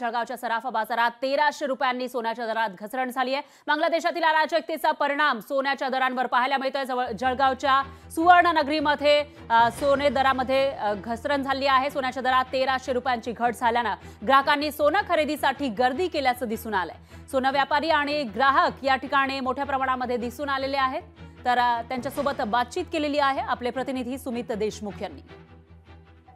जळगावच्या सराफा बाजारात 1300 रुपयांनी सोन्याच्या दरात घसरण झाली आहे। बांगलादेशातील अराजकतेचा परिणाम सोन्याच्या दरांवर पाहायला मिळतोय। जळगावच्या सुवर्णनगरीमध्ये सोने दरामध्ये घसरण झाली आहे। सोन्याच्या दरात 1300 रुपयांची घट झाल्याने ग्राहकांनी सोनं खरेदीसाठी गर्दी केल्याचं दिसून आलंय। सोनं व्यापारी आणि ग्राहक या ठिकाणी मोठ्या प्रमाणामध्ये दिसून आलेले आहेत। तर त्यांच्यासोबत बातचीत केलेली आहे आपले प्रतिनिधी सुमित देशमुख यांनी।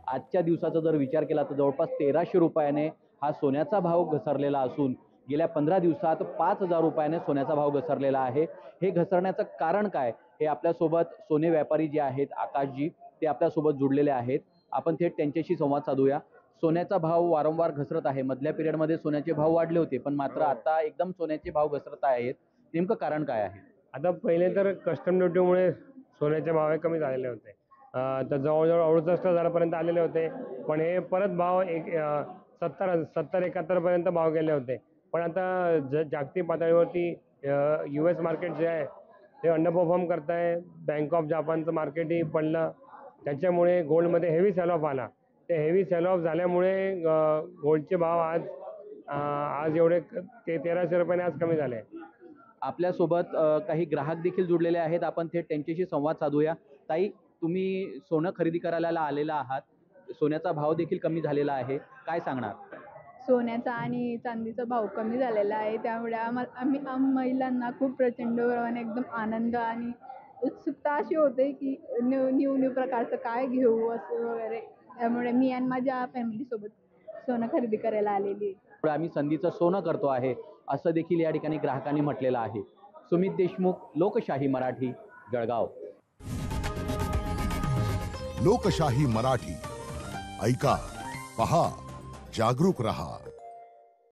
आजच्या दिवसाचा जर विचार केला तर जवळपास 1300 रुपयाने हा सोन्याचा भाव घसरलेला असून गेल्या 15 दिवसात 5000 रुपयाने सोन्याचा भाव घसरलेला आहे। हे घसरण्याचं कारण काय हे आपल्यासोबत सोने व्यापारी जे आहेत आकाशजी ते आपल्यासोबत जुडलेले आहेत। आपण थेट त्यांच्याशी संवाद साधूया। सोन्याचा भाव वारंवार घसरत आहे। मधल्या पिरियडमध्ये सोन्याचे भाव वाढले होते पण मात्र आता एकदम सोन्याचे भाव घसरत आहेत। नेमकं कारण काय आहे? आता पहिले तर कस्टम ड्युटीमुळे सोन्याचे भाव कमी झालेले होते। तर जवळजवळ 68,000 पर्यंत आलेले होते पण हे परत भाव 70-71 पर्यंत भाव गेले होते। पण आता जागतिक पातळीवरती US मार्केट जे आहे ते अंडर परफॉर्म करत आहे। बँक ऑफ जापानचं मार्केटही पडलं, त्याच्यामुळे गोल्डमध्ये हेवी सेल ऑफ आला। ते हेवी सेल ऑफ झाल्यामुळे गोल्डचे भाव आज एवढे 1300 रुपयाने आज कमी झाले। आपल्यासोबत काही ग्राहक देखील जुडलेले आहेत। आपण थेट त्यांच्याशी संवाद साधूया। ताई, तुम्ही सोनं खरेदी करायला आलेला आहात, सोन्याचा भाव देखील कमी झालेला आहे, काय सांगणार? सोन्याचा आणि चांदीचा भाव कमी झालेला आहे, त्यामुळे आम्ही महिलांना खूप प्रचंड प्रमाणे एकदम आनंद आणि उत्सुकता अशी होते की न्यू प्रकारचं काय घेऊ असं वगैरे। त्यामुळे मी आणि माझ्या फॅमिलीसोबत सोनं खरेदी करायला आलेली आहे। आम्ही संधीचं सोनं करतो आहे असं देखील या ठिकाणी ग्राहकांनी म्हटलेलं आहे। सुमित देशमुख, लोकशाही मराठी, जळगाव। लोकशाही मराठी, ऐका, पहा, जागरूक रहा।